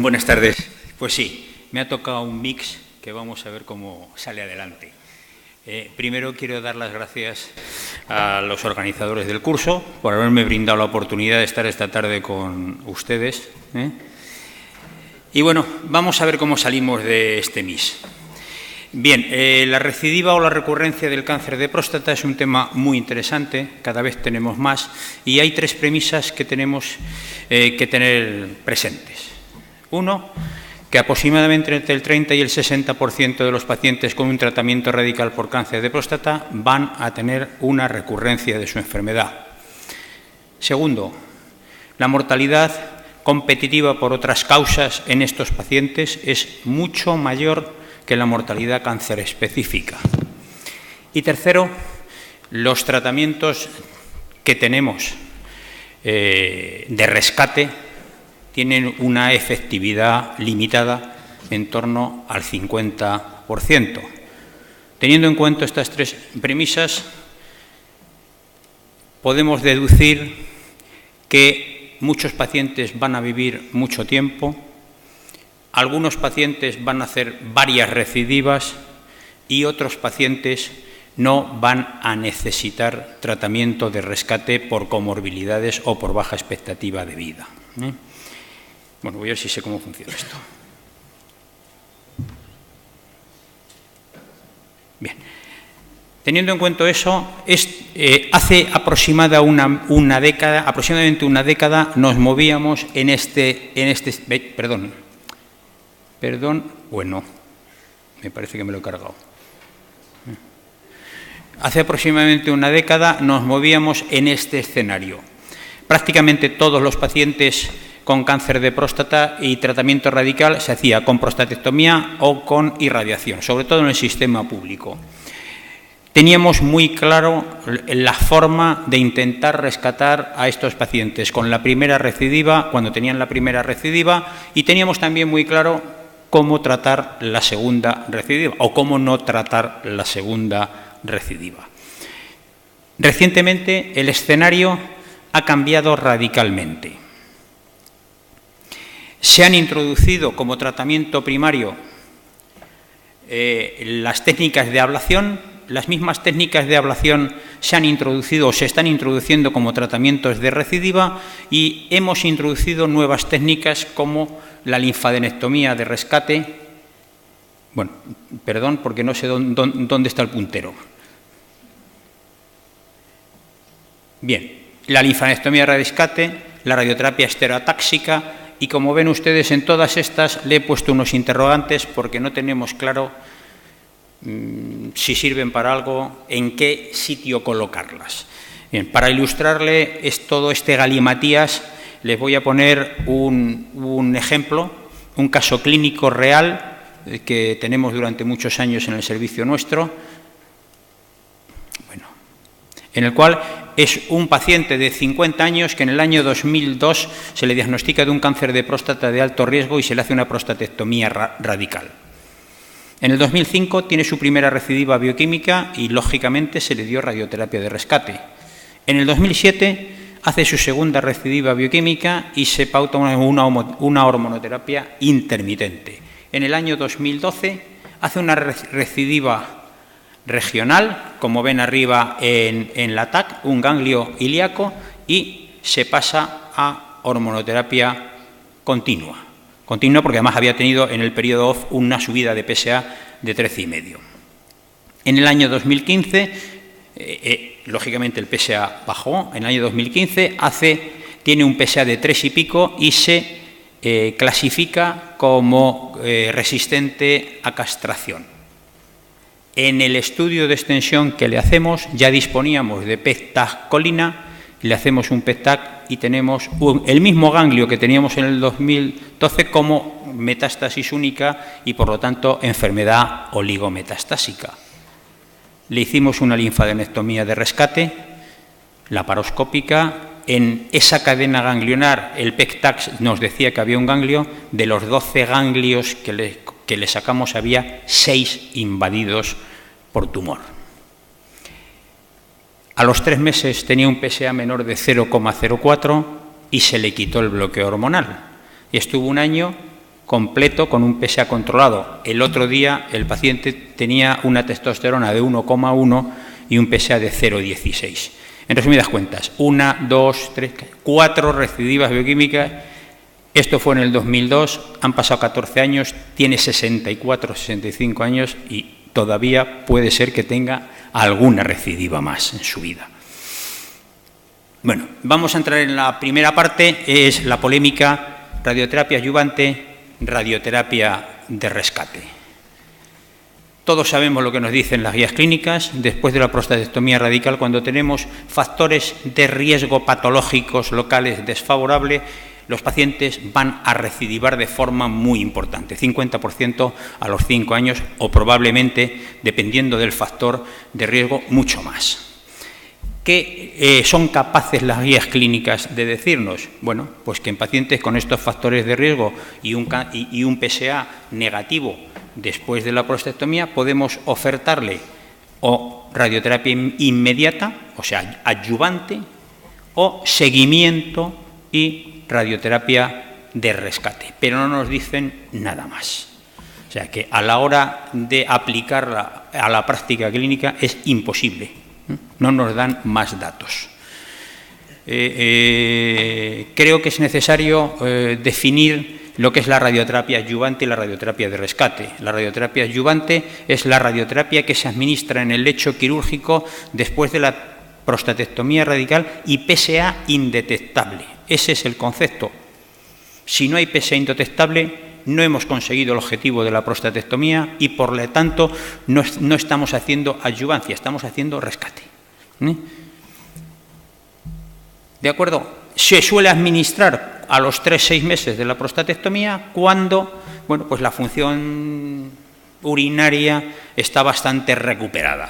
Buenas tardes. Pues sí, me ha tocado un mix que vamos a ver cómo sale adelante. Primero quiero dar las gracias a los organizadores del curso por haberme brindado la oportunidad de estar esta tarde con ustedes. Y bueno, vamos a ver cómo salimos de este mix. Bien, la recidiva o la recurrencia del cáncer de próstata es un tema muy interesante, cada vez tenemos más, y hay tres premisas que tenemos que tener presentes. Uno, que aproximadamente entre el 30 y el 60% de los pacientes con un tratamiento radical por cáncer de próstata van a tener una recurrencia de su enfermedad. Segundo, la mortalidad competitiva por otras causas en estos pacientes es mucho mayor que la mortalidad cáncer específica. Y tercero, los tratamientos que tenemos de rescate tienen una efectividad limitada en torno al 50%. Teniendo en cuenta estas tres premisas, podemos deducir que muchos pacientes van a vivir mucho tiempo, algunos pacientes van a hacer varias recidivas y otros pacientes no van a necesitar tratamiento de rescate por comorbilidades o por baja expectativa de vida. Bueno, voy a ver si sé cómo funciona esto. Bien. Teniendo en cuenta eso, hace aproximadamente una década nos movíamos en este bueno, me parece que me lo he cargado. Hace aproximadamente una década nos movíamos en este escenario. Prácticamente todos los pacientes con cáncer de próstata y tratamiento radical se hacía con prostatectomía o con irradiación, sobre todo en el sistema público. Teníamos muy claro la forma de intentar rescatar a estos pacientes con la primera recidiva, cuando tenían la primera recidiva, y teníamos también muy claro cómo tratar la segunda recidiva o cómo no tratar la segunda recidiva. Recientemente el escenario ha cambiado radicalmente. Se han introducido como tratamiento primario las técnicas de ablación. Las mismas técnicas de ablación se han introducido o se están introduciendo como tratamientos de recidiva, y hemos introducido nuevas técnicas como la linfadenectomía de rescate. Bueno, perdón, porque no sé dónde está el puntero. Bien, la linfadenectomía de rescate, la radioterapia estereotáxica, y como ven ustedes, en todas estas le he puesto unos interrogantes porque no tenemos claro si sirven para algo, en qué sitio colocarlas. Bien, para ilustrarle todo este galimatías, les voy a poner un ejemplo, un caso clínico real que tenemos durante muchos años en el servicio nuestro, bueno, en el cual es un paciente de 50 años que en el año 2002 se le diagnostica de un cáncer de próstata de alto riesgo y se le hace una prostatectomía radical. En el 2005 tiene su primera recidiva bioquímica y, lógicamente, se le dio radioterapia de rescate. En el 2007 hace su segunda recidiva bioquímica y se pauta una hormonoterapia intermitente. En el año 2012 hace una recidiva regional, como ven arriba en la TAC, un ganglio ilíaco, y se pasa a hormonoterapia continua. Continua porque además había tenido en el periodo OFF una subida de PSA de 13,5. En el año 2015, lógicamente el PSA bajó. En el año 2015 tiene un PSA de 3 y pico y se clasifica como resistente a castración. En el estudio de extensión que le hacemos ya disponíamos de PET-TAC-colina, le hacemos un PET-TAC y tenemos el mismo ganglio que teníamos en el 2012 como metástasis única y, por lo tanto, enfermedad oligometastásica. Le hicimos una linfadenectomía de rescate, laparoscópica. En esa cadena ganglionar, el PET-TAC nos decía que había un ganglio. De los 12 ganglios que le sacamos, había 6 invadidos por tumor. A los 3 meses tenía un PSA menor de 0,04 y se le quitó el bloqueo hormonal. Y estuvo un año completo con un PSA controlado. El otro día el paciente tenía una testosterona de 1,1 y un PSA de 0,16. En resumidas cuentas, 1, 2, 3, 4 recidivas bioquímicas. Esto fue en el 2002, han pasado 14 años, tiene 64, 65 años y todavía puede ser que tenga alguna recidiva más en su vida. Bueno, vamos a entrar en la primera parte, es la polémica radioterapia adyuvante, radioterapia de rescate. Todos sabemos lo que nos dicen las guías clínicas. Después de la prostatectomía radical, cuando tenemos factores de riesgo patológicos locales desfavorables, los pacientes van a recidivar de forma muy importante, 50% a los 5 años o probablemente, dependiendo del factor de riesgo, mucho más. ¿Qué son capaces las guías clínicas de decirnos? Bueno, pues que en pacientes con estos factores de riesgo y un PSA negativo después de la prostatectomía podemos ofertarle o radioterapia inmediata, o sea, adyuvante, o seguimiento y radioterapia de rescate, pero no nos dicen nada más. O sea que a la hora de aplicarla a la práctica clínica es imposible, no nos dan más datos. Creo que es necesario definir lo que es la radioterapia adyuvante y la radioterapia de rescate. La radioterapia adyuvante es la radioterapia que se administra en el lecho quirúrgico después de la prostatectomía radical y PSA indetectable. Ese es el concepto. Si no hay PSA indetectable, no hemos conseguido el objetivo de la prostatectomía y, por lo tanto, no estamos haciendo adyuvancia, estamos haciendo rescate. ¿De acuerdo? Se suele administrar a los 3-6 meses de la prostatectomía cuando, bueno, pues la función urinaria está bastante recuperada.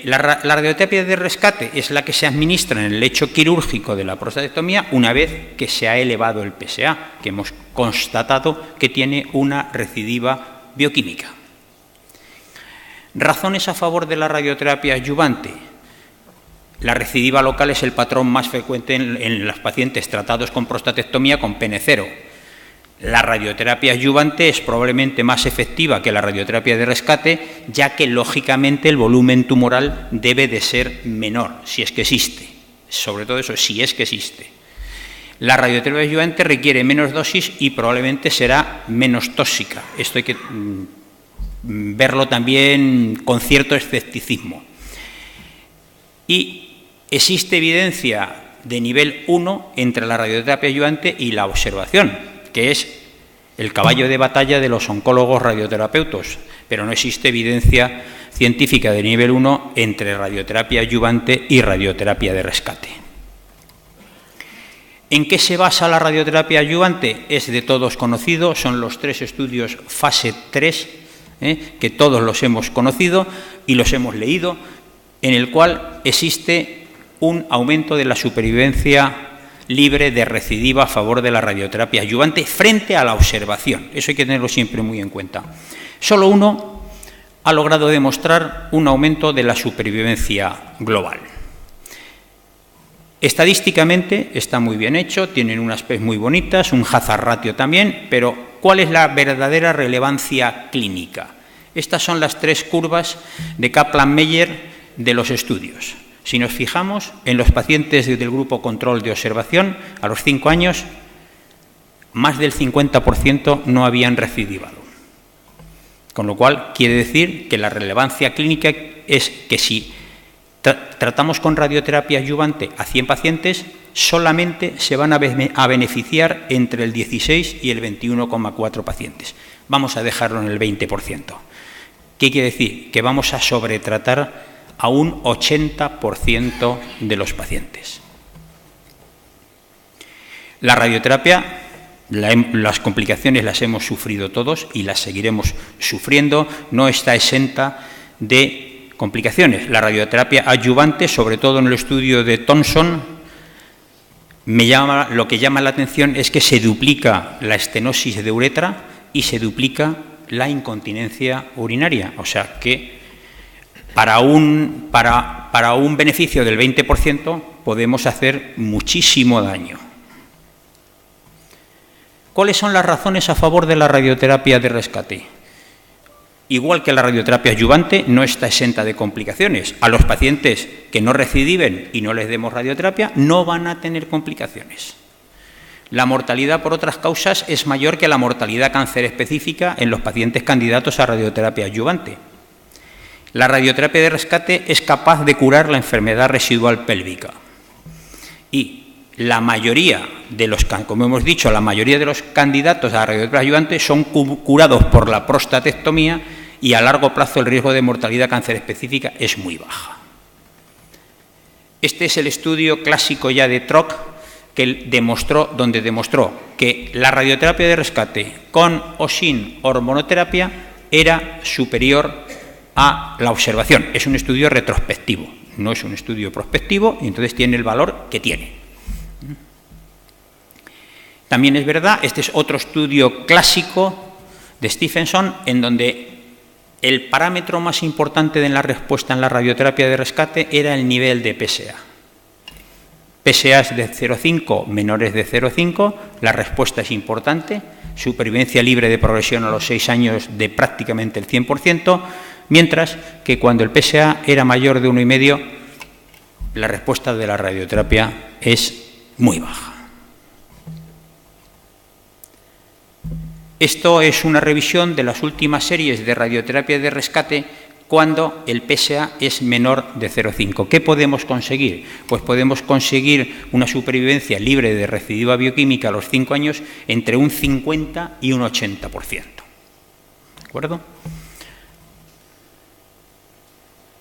La radioterapia de rescate es la que se administra en el lecho quirúrgico de la prostatectomía una vez que se ha elevado el PSA, que hemos constatado que tiene una recidiva bioquímica. Razones a favor de la radioterapia adyuvante. La recidiva local es el patrón más frecuente en los pacientes tratados con prostatectomía con pene cero. La radioterapia adyuvante es probablemente más efectiva que la radioterapia de rescate, ya que lógicamente el volumen tumoral debe de ser menor, si es que existe. Sobre todo eso, si es que existe. La radioterapia adyuvante requiere menos dosis y probablemente será menos tóxica. Esto hay que verlo también con cierto escepticismo. Y existe evidencia de nivel 1 entre la radioterapia adyuvante y la observación, que es el caballo de batalla de los oncólogos radioterapeutas, pero no existe evidencia científica de nivel 1 entre radioterapia adyuvante y radioterapia de rescate. ¿En qué se basa la radioterapia adyuvante? Es de todos conocido, son los 3 estudios fase 3, que todos los hemos conocido y los hemos leído, en el cual existe un aumento de la supervivencia libre de recidiva a favor de la radioterapia adyuvante frente a la observación. Eso hay que tenerlo siempre muy en cuenta. Solo uno ha logrado demostrar un aumento de la supervivencia global. Estadísticamente está muy bien hecho, tienen unas P muy bonitas, un hazard ratio también, pero ¿cuál es la verdadera relevancia clínica? Estas son las 3 curvas de Kaplan-Meier de los estudios. Si nos fijamos en los pacientes del grupo control de observación, a los 5 años, más del 50% no habían recidivado. Con lo cual, quiere decir que la relevancia clínica es que si tratamos con radioterapia adyuvante a 100 pacientes, solamente se van a beneficiar entre el 16 y el 21,4 pacientes. Vamos a dejarlo en el 20%. ¿Qué quiere decir? Que vamos a sobretratar a un 80% de los pacientes. La radioterapia, las complicaciones las hemos sufrido todos y las seguiremos sufriendo, no está exenta de complicaciones. La radioterapia adyuvante, sobre todo en el estudio de Thompson, lo que llama la atención es que se duplica la estenosis de uretra y se duplica la incontinencia urinaria, o sea que para un beneficio del 20% podemos hacer muchísimo daño. ¿Cuáles son las razones a favor de la radioterapia de rescate? Igual que la radioterapia adyuvante, no está exenta de complicaciones. A los pacientes que no recidiven y no les demos radioterapia no van a tener complicaciones. La mortalidad por otras causas es mayor que la mortalidad cáncer específica en los pacientes candidatos a radioterapia adyuvante. La radioterapia de rescate es capaz de curar la enfermedad residual pélvica. Y la mayoría de los, como hemos dicho, la mayoría de los candidatos a la radioterapia adyuvante son curados por la prostatectomía y a largo plazo el riesgo de mortalidad cáncer específica es muy baja. Este es el estudio clásico ya de Trock donde demostró que la radioterapia de rescate con o sin hormonoterapia era superior a la observación. Es un estudio retrospectivo, no es un estudio prospectivo, y entonces tiene el valor que tiene. También es verdad, este es otro estudio clásico de Stephenson, en donde el parámetro más importante de la respuesta en la radioterapia de rescate era el nivel de PSA. PSAs de 0,5 menores de 0,5, la respuesta es importante, supervivencia libre de progresión a los 6 años de prácticamente el 100%, mientras que cuando el PSA era mayor de 1,5, la respuesta de la radioterapia es muy baja. Esto es una revisión de las últimas series de radioterapia de rescate cuando el PSA es menor de 0,5. ¿Qué podemos conseguir? Pues podemos conseguir una supervivencia libre de recidiva bioquímica a los 5 años entre un 50 y un 80%. ¿De acuerdo?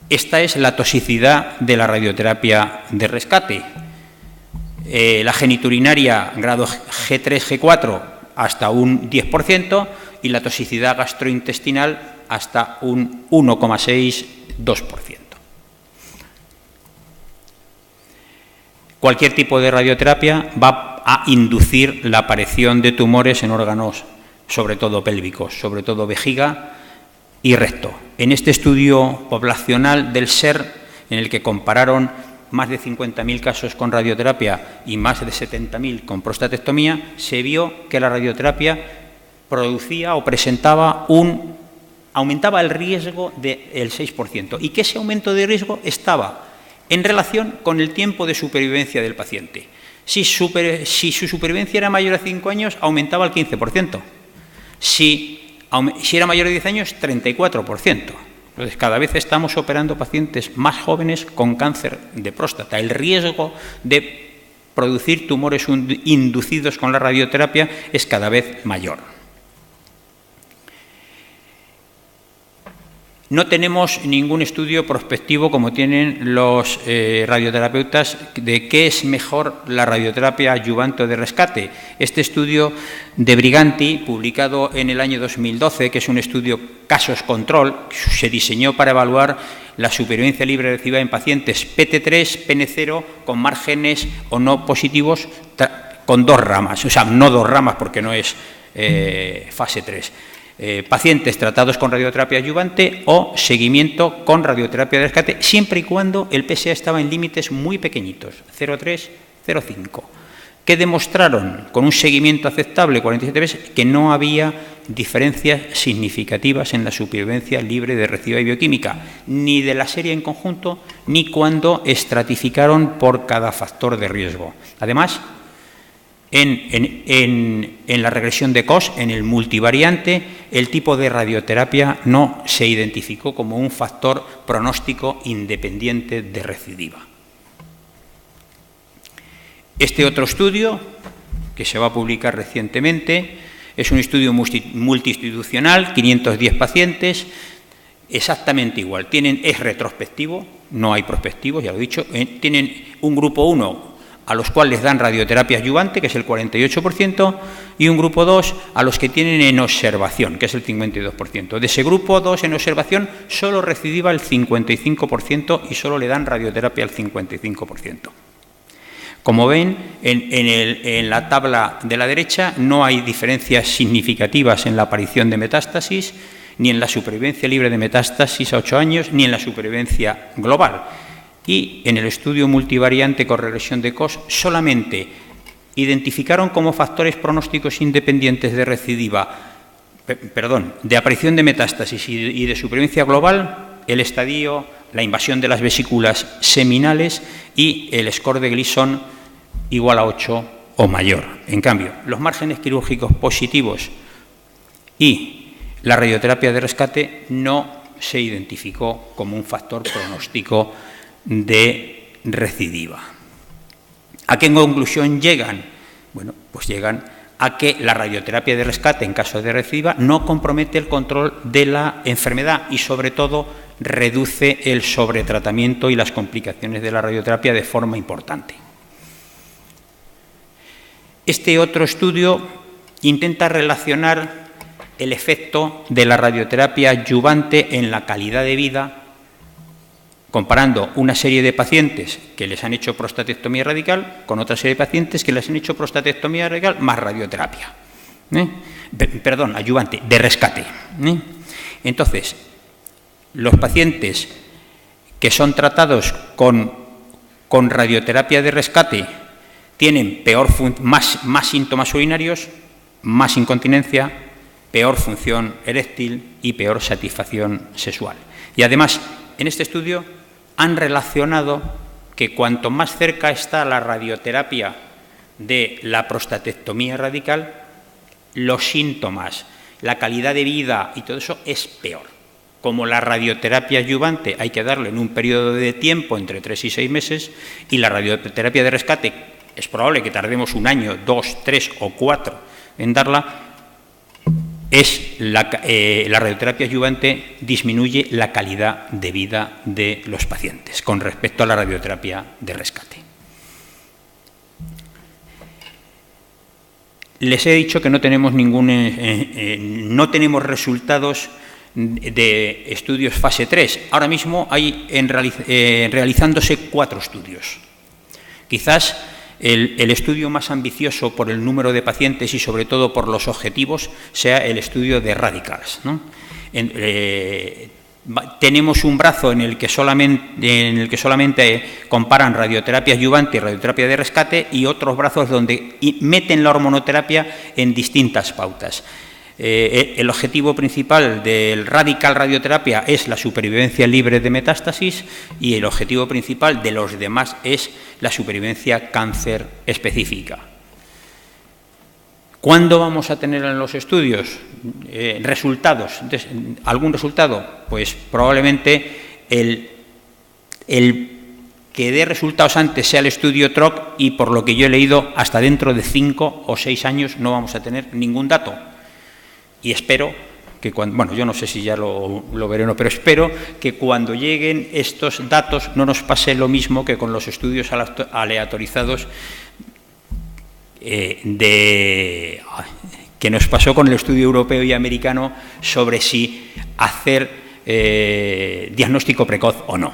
Esta es la toxicidad de la radioterapia de rescate. La geniturinaria grado G3, G4 hasta un 10% y la toxicidad gastrointestinal hasta un 1,6-2%. Cualquier tipo de radioterapia va a inducir la aparición de tumores en órganos, sobre todo pélvicos, sobre todo vejiga y recto. En este estudio poblacional del SER, en el que compararon más de 50.000 casos con radioterapia y más de 70.000 con prostatectomía, se vio que la radioterapia producía o aumentaba el riesgo del 6%, y que ese aumento de riesgo estaba en relación con el tiempo de supervivencia del paciente. Si su supervivencia era mayor a 5 años, aumentaba el 15%. Si era mayor de 10 años, 34%. Entonces, cada vez estamos operando pacientes más jóvenes con cáncer de próstata. El riesgo de producir tumores inducidos con la radioterapia es cada vez mayor. No tenemos ningún estudio prospectivo como tienen los radioterapeutas de qué es mejor la radioterapia adyuvante o de rescate. Este estudio de Briganti, publicado en el año 2012, que es un estudio casos control, se diseñó para evaluar la supervivencia libre recidiva en pacientes PT3, PN0 con márgenes o no positivos con 2 ramas, o sea, no 2 ramas porque no es fase 3. Pacientes tratados con radioterapia adyuvante o seguimiento con radioterapia de rescate, siempre y cuando el PSA estaba en límites muy pequeñitos, 0,3, 0,5, que demostraron con un seguimiento aceptable 47 veces que no había diferencias significativas en la supervivencia libre de recidiva bioquímica, ni de la serie en conjunto, ni cuando estratificaron por cada factor de riesgo. Además, en la regresión de Koch, en el multivariante, el tipo de radioterapia no se identificó como un factor pronóstico independiente de recidiva. Este otro estudio, que se va a publicar recientemente, es un estudio multiinstitucional, 510 pacientes, exactamente igual. Es retrospectivo, no hay prospectivos, ya lo he dicho. Tienen un grupo 1 a los cuales dan radioterapia adyuvante, que es el 48%, y un grupo 2 a los que tienen en observación, que es el 52%. De ese grupo 2 en observación, solo recidiva el 55% y solo le dan radioterapia al 55%. Como ven, en la tabla de la derecha no hay diferencias significativas en la aparición de metástasis, ni en la supervivencia libre de metástasis a 8 años, ni en la supervivencia global. Y en el estudio multivariante con regresión de Koch solamente identificaron como factores pronósticos independientes de recidiva, de aparición de metástasis y de supervivencia global, el estadio, la invasión de las vesículas seminales y el score de Gleason igual a 8 o mayor. En cambio, los márgenes quirúrgicos positivos y la radioterapia de rescate no se identificó como un factor pronóstico de recidiva. ¿A qué conclusión llegan? Bueno, pues llegan a que la radioterapia de rescate en caso de recidiva no compromete el control de la enfermedad y, sobre todo, reduce el sobretratamiento y las complicaciones de la radioterapia de forma importante. Este otro estudio intenta relacionar el efecto de la radioterapia adyuvante en la calidad de vida, comparando una serie de pacientes que les han hecho prostatectomía radical con otra serie de pacientes que les han hecho prostatectomía radical más radioterapia. Adyuvante, de rescate. Entonces, los pacientes que son tratados con radioterapia de rescate tienen más síntomas urinarios, más incontinencia, peor función eréctil y peor satisfacción sexual. Y además, en este estudio han relacionado que cuanto más cerca está la radioterapia de la prostatectomía radical, los síntomas, la calidad de vida y todo eso es peor. Como la radioterapia adyuvante hay que darle en un periodo de tiempo entre 3 y 6 meses y la radioterapia de rescate es probable que tardemos 1 año, 2, 3 o 4 en darla, la radioterapia adyuvante disminuye la calidad de vida de los pacientes con respecto a la radioterapia de rescate. Les he dicho que no tenemos no tenemos resultados de estudios fase 3. Ahora mismo hay realizándose 4 estudios. Quizás el estudio más ambicioso por el número de pacientes y sobre todo por los objetivos sea el estudio de Radicals, ¿no? Tenemos un brazo en el que solamente comparan radioterapia adyuvante y radioterapia de rescate y otros brazos donde meten la hormonoterapia en distintas pautas. El objetivo principal del Radical radioterapia es la supervivencia libre de metástasis y el objetivo principal de los demás es la supervivencia cáncer específica. ¿Cuándo vamos a tener en los estudios resultados? ¿Algún resultado? Pues probablemente el que dé resultados antes sea el estudio TROC y por lo que yo he leído hasta dentro de 5 o 6 años no vamos a tener ningún dato. Y espero que yo no sé si ya lo veré o no, pero espero que cuando lleguen estos datos no nos pase lo mismo que con los estudios aleatorizados que nos pasó con el estudio europeo y americano sobre si hacer diagnóstico precoz o no.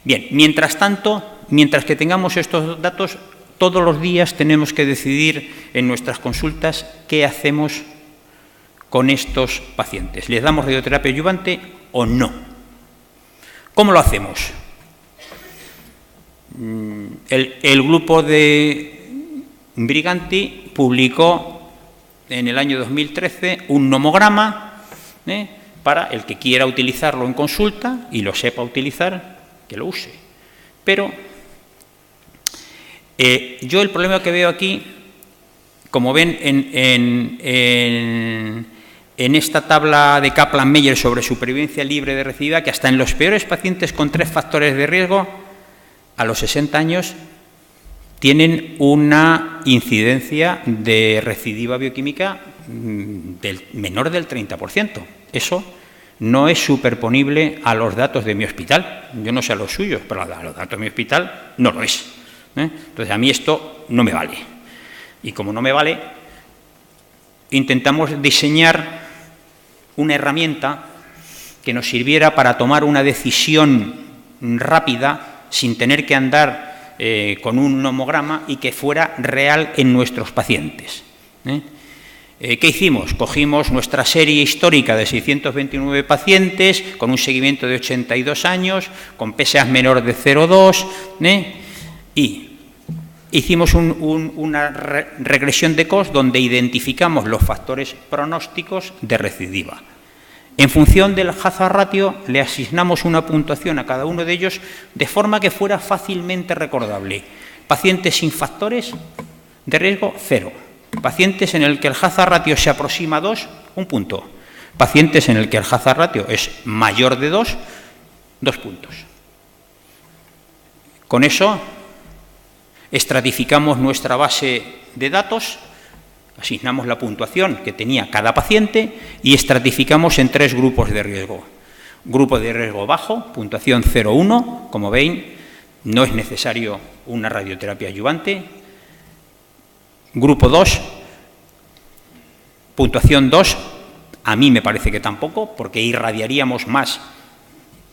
Bien, mientras tanto, mientras que tengamos estos datos, todos los días tenemos que decidir en nuestras consultas qué hacemos con estos pacientes. ¿Les damos radioterapia adyuvante o no? ¿Cómo lo hacemos? El grupo de Briganti publicó en el año 2013 un nomograma para el que quiera utilizarlo en consulta y lo sepa utilizar, que lo use. Pero yo el problema que veo aquí, como ven en esta tabla de Kaplan-Meier sobre supervivencia libre de recidiva, que hasta en los peores pacientes con 3 factores de riesgo, a los 60 años tienen una incidencia de recidiva bioquímica menor del 30%. Eso no es superponible a los datos de mi hospital. Yo no sé a los suyos, pero a los datos de mi hospital no lo es. Entonces, a mí esto no me vale. Y como no me vale, intentamos diseñar una herramienta que nos sirviera para tomar una decisión rápida sin tener que andar con un nomograma y que fuera real en nuestros pacientes. ¿Qué hicimos? Cogimos nuestra serie histórica de 629 pacientes con un seguimiento de 82 años, con PSA menor de 0,2 y hicimos una regresión de Cox donde identificamos los factores pronósticos de recidiva. En función del hazard ratio, le asignamos una puntuación a cada uno de ellos de forma que fuera fácilmente recordable. Pacientes sin factores de riesgo, 0. Pacientes en el que el hazard ratio se aproxima a 2, 1 punto. Pacientes en el que el hazard ratio es mayor de 2, 2 puntos. Con eso estratificamos nuestra base de datos, asignamos la puntuación que tenía cada paciente y estratificamos en 3 grupos de riesgo. Grupo de riesgo bajo, puntuación 0,1, como ven, no es necesario una radioterapia adyuvante. Grupo 2, puntuación 2, a mí me parece que tampoco, porque irradiaríamos más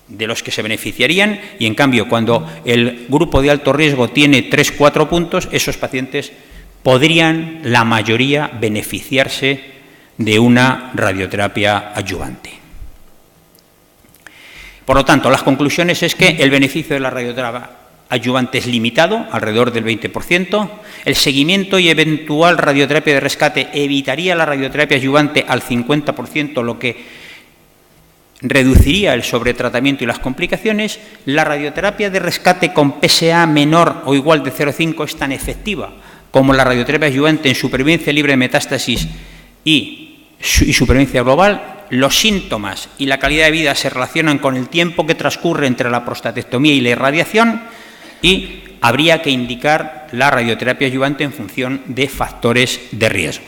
de los que se beneficiarían, y en cambio cuando el grupo de alto riesgo tiene 3-4 puntos, esos pacientes podrían, la mayoría, beneficiarse de una radioterapia adyuvante. Por lo tanto, las conclusiones es que el beneficio de la radioterapia adyuvante es limitado, alrededor del 20%, el seguimiento y eventual radioterapia de rescate evitaría la radioterapia adyuvante al 50%, lo que reduciría el sobretratamiento y las complicaciones. La radioterapia de rescate con PSA menor o igual de 0,5 es tan efectiva como la radioterapia adyuvante en supervivencia libre de metástasis y supervivencia global. Los síntomas y la calidad de vida se relacionan con el tiempo que transcurre entre la prostatectomía y la irradiación, y habría que indicar la radioterapia adyuvante en función de factores de riesgo.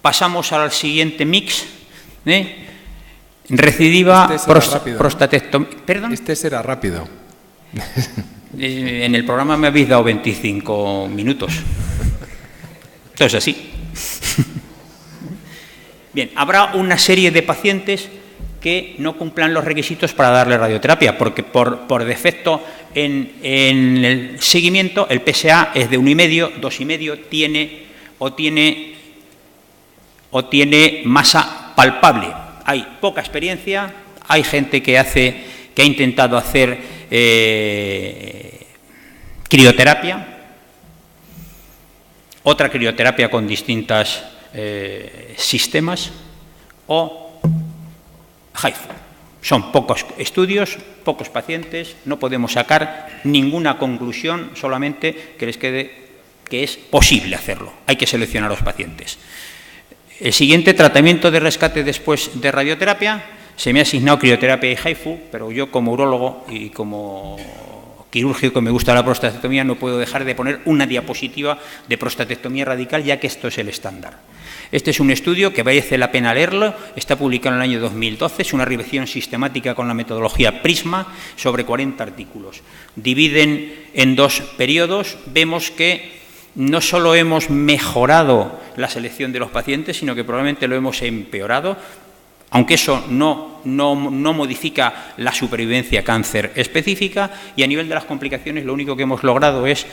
Pasamos al siguiente mix. Recidiva prostatectomía. ¿Perdón? Este será rápido. En el programa me habéis dado 25 minutos. Esto es así. Bien, habrá una serie de pacientes que no cumplan los requisitos para darle radioterapia, porque por defecto en el seguimiento el PSA es de 1,5, 2,5, tiene masa palpable. Hay poca experiencia, hay gente que ha intentado hacer crioterapia, otra crioterapia con distintos sistemas, o HIFU. Son pocos estudios, pocos pacientes, no podemos sacar ninguna conclusión, solamente que les quede que es posible hacerlo. Hay que seleccionar a los pacientes. El siguiente, tratamiento de rescate después de radioterapia. Se me ha asignado crioterapia y HIFU, pero yo como urólogo y como quirúrgico que me gusta la prostatectomía no puedo dejar de poner una diapositiva de prostatectomía radical, ya que esto es el estándar. Este es un estudio que merece la pena leerlo, está publicado en el año 2012, es una revisión sistemática con la metodología PRISMA sobre 40 artículos. Dividen en 2 periodos, vemos que no solo hemos mejorado la selección de los pacientes, sino que probablemente lo hemos empeorado, aunque eso no modifica la supervivencia a cáncer específica, y a nivel de las complicaciones lo único que hemos logrado es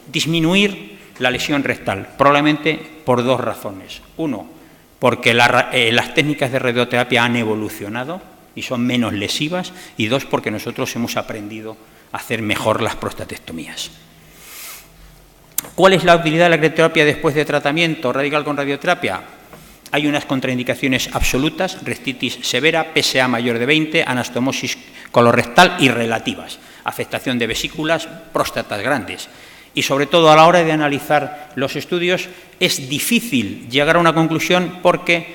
disminuir la lesión rectal, probablemente por 2 razones. Uno, porque las técnicas de radioterapia han evolucionado y son menos lesivas, y 2, porque nosotros hemos aprendido a hacer mejor las prostatectomías. ¿Cuál es la utilidad de la crioterapia después de tratamiento radical con radioterapia? Hay unas contraindicaciones absolutas: rectitis severa, PSA mayor de 20, anastomosis colorectal y relativas, afectación de vesículas, próstatas grandes. Y sobre todo a la hora de analizar los estudios es difícil llegar a una conclusión, porque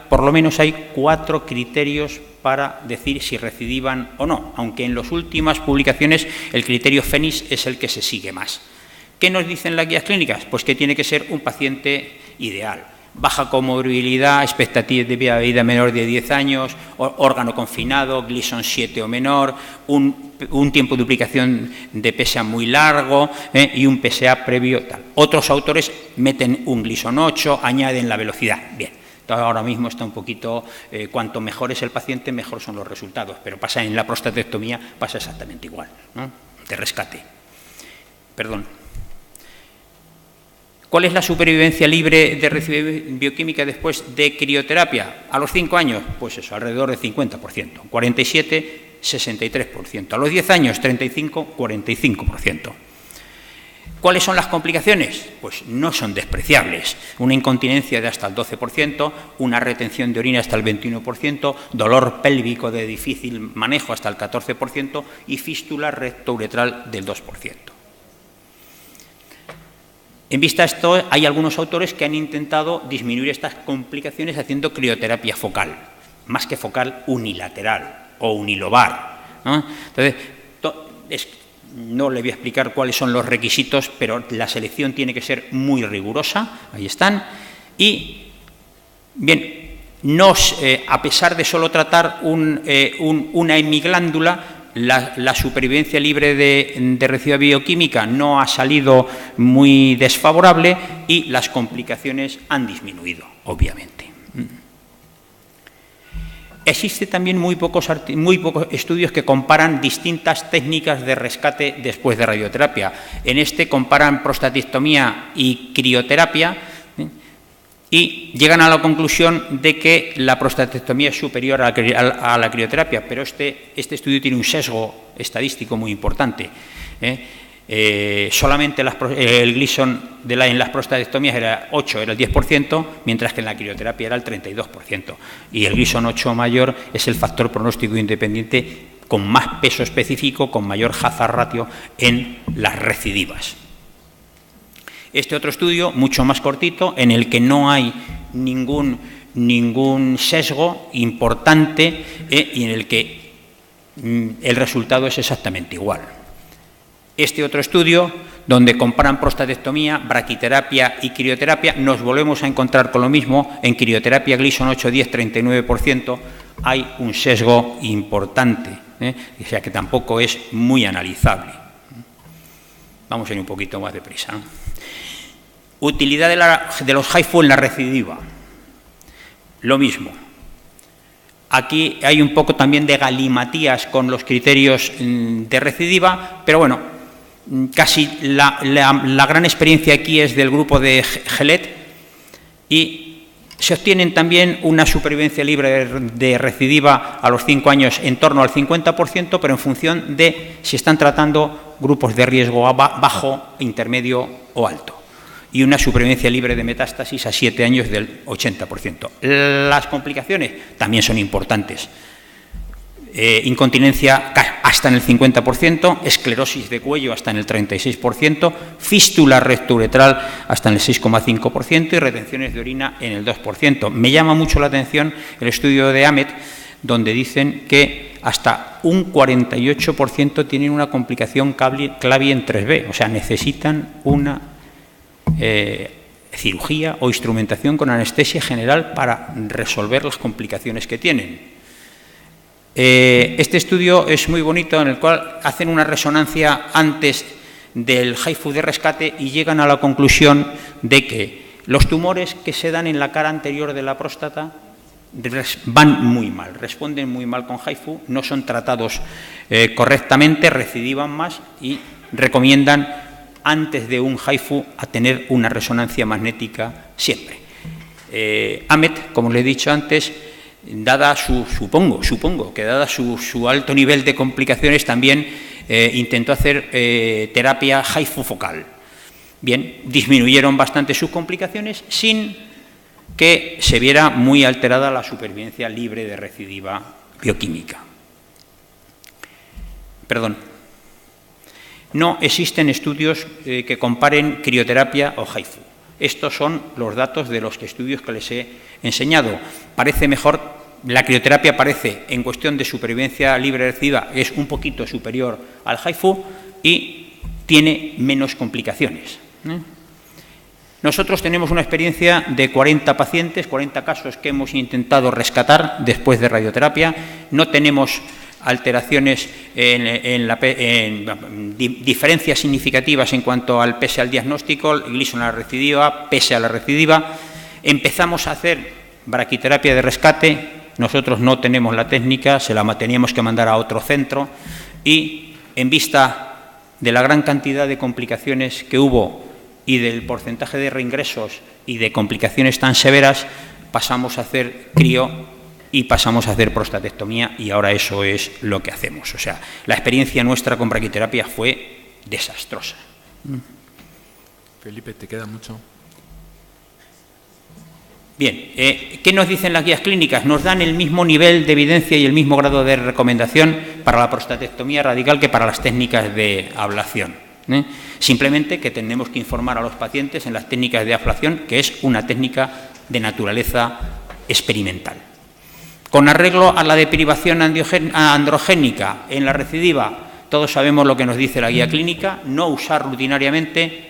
por lo menos hay 4 criterios para decir si recidivan o no, aunque en las últimas publicaciones el criterio FENIS es el que se sigue más. ¿Qué nos dicen las guías clínicas? Pues que tiene que ser un paciente ideal. Baja comorbilidad, expectativa de vida menor de 10 años, órgano confinado, Gleason 7 o menor, un tiempo de duplicación de PSA muy largo y un PSA previo tal. Otros autores meten un Gleason 8, añaden la velocidad. Bien, entonces ahora mismo está un poquito, cuanto mejor es el paciente, mejor son los resultados, pero pasa en la prostatectomía, pasa exactamente igual, ¿no? De rescate. Perdón. ¿Cuál es la supervivencia libre de recidiva bioquímica después de crioterapia? A los 5 años, pues eso, alrededor del 50%, 47, 63%. A los 10 años, 35, 45%. ¿Cuáles son las complicaciones? Pues no son despreciables. Una incontinencia de hasta el 12%, una retención de orina hasta el 21%, dolor pélvico de difícil manejo hasta el 14% y fístula rectouretral del 2%. En vista de esto, hay algunos autores que han intentado disminuir estas complicaciones haciendo crioterapia focal, más que focal unilateral o unilobar, ¿no? Entonces, no le voy a explicar cuáles son los requisitos, pero la selección tiene que ser muy rigurosa, ahí están, y, bien, a pesar de solo tratar una hemiglándula, la supervivencia libre de recidiva bioquímica no ha salido muy desfavorable y las complicaciones han disminuido, obviamente. Existen también muy pocos estudios que comparan distintas técnicas de rescate después de radioterapia. En este comparan prostatectomía y crioterapia, y llegan a la conclusión de que la prostatectomía es superior a la crioterapia, pero este estudio tiene un sesgo estadístico muy importante. Solamente el Gleason en las prostatectomías era 8, era el 10%, mientras que en la crioterapia era el 32%. Y el Gleason 8 mayor es el factor pronóstico independiente con más peso específico, con mayor hazard ratio en las recidivas. Este otro estudio, mucho más cortito, en el que no hay ningún sesgo importante y en el que el resultado es exactamente igual. Este otro estudio, donde comparan prostatectomía, braquiterapia y crioterapia, nos volvemos a encontrar con lo mismo. En crioterapia Gleason 8, 10, 39%, hay un sesgo importante, o sea que tampoco es muy analizable. Vamos a ir un poquito más deprisa, ¿no? Utilidad de los HIFU en la recidiva. Lo mismo. Aquí hay un poco también de galimatías con los criterios de recidiva, pero bueno, casi la gran experiencia aquí es del grupo de Gelet y se obtienen también una supervivencia libre de recidiva a los 5 años en torno al 50%, pero en función de si están tratando grupos de riesgo bajo, intermedio o alto. Y una supervivencia libre de metástasis a 7 años del 80%. Las complicaciones también son importantes. Incontinencia hasta en el 50%, esclerosis de cuello hasta en el 36%, fístula rectouretral hasta en el 6,5% y retenciones de orina en el 2%. Me llama mucho la atención el estudio de Ahmed, donde dicen que hasta un 48% tienen una complicación clavi en 3B, o sea, necesitan una cirugía o instrumentación con anestesia general para resolver las complicaciones que tienen. Este estudio es muy bonito, en el cual hacen una resonancia antes del HIFU de rescate y llegan a la conclusión de que los tumores que se dan en la cara anterior de la próstata van muy mal, responden muy mal con HIFU, no son tratados correctamente, recidivan más y recomiendan antes de un HIFU a tener una resonancia magnética siempre. Ahmed, como le he dicho antes, dada supongo que dada su alto nivel de complicaciones, también intentó hacer terapia HIFU focal. Bien, disminuyeron bastante sus complicaciones sin que se viera muy alterada la supervivencia libre de recidiva bioquímica. Perdón. No existen estudios que comparen crioterapia o HIFU. Estos son los datos de los estudios que les he enseñado. Parece mejor, la crioterapia parece, en cuestión de supervivencia libre de recidiva, es un poquito superior al HIFU y tiene menos complicaciones. Nosotros tenemos una experiencia de 40 pacientes, 40 casos que hemos intentado rescatar después de radioterapia. No tenemos alteraciones diferencias significativas en cuanto al pese al diagnóstico, Gleason a la recidiva, pese a la recidiva. Empezamos a hacer braquiterapia de rescate, nosotros no tenemos la técnica, se la teníamos que mandar a otro centro y en vista de la gran cantidad de complicaciones que hubo y del porcentaje de reingresos y de complicaciones tan severas, pasamos a hacer crío y pasamos a hacer prostatectomía, y ahora eso es lo que hacemos. O sea, la experiencia nuestra con braquiterapia fue desastrosa. Felipe, ¿te queda mucho? Bien, ¿qué nos dicen las guías clínicas? Nos dan el mismo nivel de evidencia y el mismo grado de recomendación para la prostatectomía radical que para las técnicas de ablación. Simplemente que tenemos que informar a los pacientes en las técnicas de ablación, que es una técnica de naturaleza experimental. Con arreglo a la deprivación androgénica en la recidiva, todos sabemos lo que nos dice la guía clínica: no usar rutinariamente,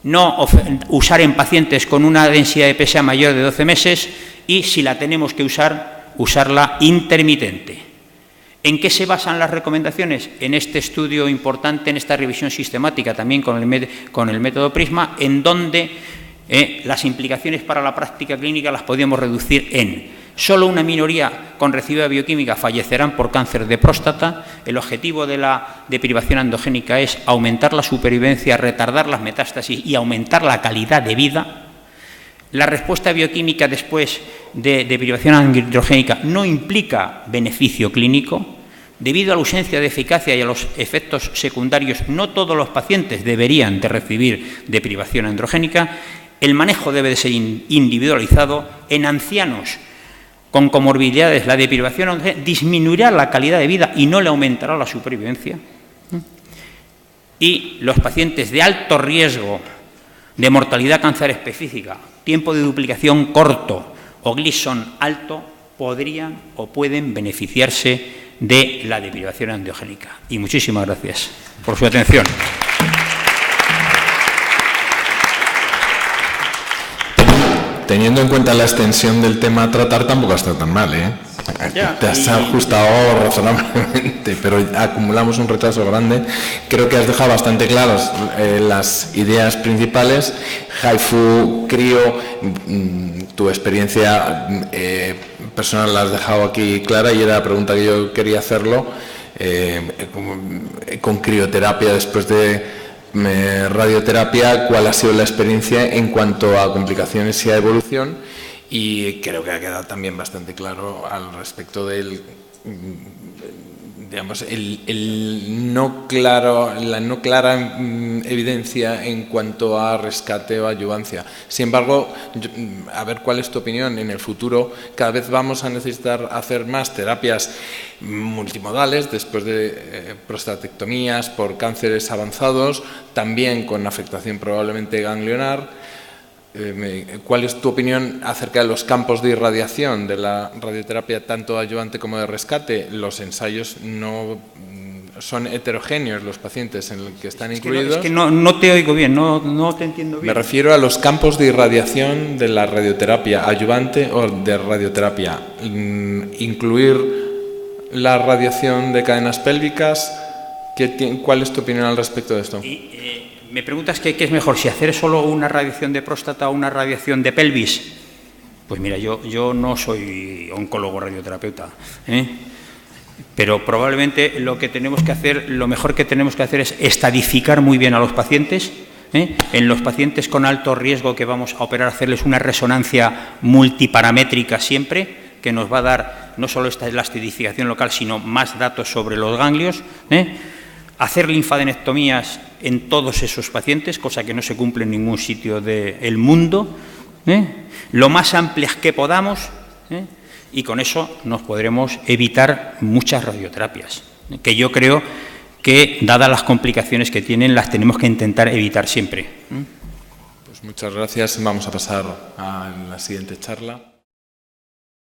no usar en pacientes con una densidad de PSA mayor de 12 meses y, si la tenemos que usar, usarla intermitente. ¿En qué se basan las recomendaciones? En este estudio importante, en esta revisión sistemática, también con el método Prisma, en donde las implicaciones para la práctica clínica las podíamos reducir en: solo una minoría con recidua bioquímica fallecerán por cáncer de próstata. El objetivo de la deprivación androgénica es aumentar la supervivencia, retardar las metástasis y aumentar la calidad de vida. La respuesta bioquímica después de deprivación androgénica no implica beneficio clínico. Debido a la ausencia de eficacia y a los efectos secundarios, no todos los pacientes deberían de recibir deprivación androgénica. El manejo debe de ser individualizado. En ancianos con comorbilidades, la deprivación disminuirá la calidad de vida y no le aumentará la supervivencia. Y los pacientes de alto riesgo de mortalidad cáncer específica, tiempo de duplicación corto o Gleason alto, podrían o pueden beneficiarse de la deprivación androgénica. Y muchísimas gracias por su atención. Teniendo en cuenta la extensión del tema a tratar, tampoco ha estado tan mal, ¿eh? Te has ajustado razonablemente, pero acumulamos un retraso grande. Creo que has dejado bastante claras las ideas principales. HIFU, crío, tu experiencia personal la has dejado aquí clara, y era la pregunta que yo quería hacerlo. Con crioterapia después de radioterapia, ¿cuál ha sido la experiencia en cuanto a complicaciones y a evolución? Y creo que ha quedado también bastante claro al respecto del, digamos, la no clara evidencia en cuanto a rescate o ayudancia. Sin embargo, a ver cuál es tu opinión. En el futuro cada vez vamos a necesitar hacer más terapias multimodales después de prostatectomías por cánceres avanzados, también con afectación probablemente ganglionar. ¿Cuál es tu opinión acerca de los campos de irradiación de la radioterapia, tanto ayudante como de rescate? Los ensayos no son heterogéneos, los pacientes en los que están incluidos. Es que no te oigo bien, no te entiendo bien. Me refiero a los campos de irradiación de la radioterapia, ayudante o de radioterapia. Incluir la radiación de cadenas pélvicas. ¿Cuál es tu opinión al respecto de esto? Me preguntas qué es mejor, si hacer solo una radiación de próstata o una radiación de pelvis. Pues mira, yo no soy oncólogo radioterapeuta, pero probablemente lo mejor que tenemos que hacer es estadificar muy bien a los pacientes. En los pacientes con alto riesgo que vamos a operar, hacerles una resonancia multiparamétrica siempre, que nos va a dar no solo esta elastificación local, sino más datos sobre los ganglios. Hacer linfadenectomías en todos esos pacientes, cosa que no se cumple en ningún sitio del mundo, lo más amplias que podamos, y con eso nos podremos evitar muchas radioterapias, que yo creo que, dadas las complicaciones que tienen, las tenemos que intentar evitar siempre. Pues muchas gracias. Vamos a pasar a la siguiente charla.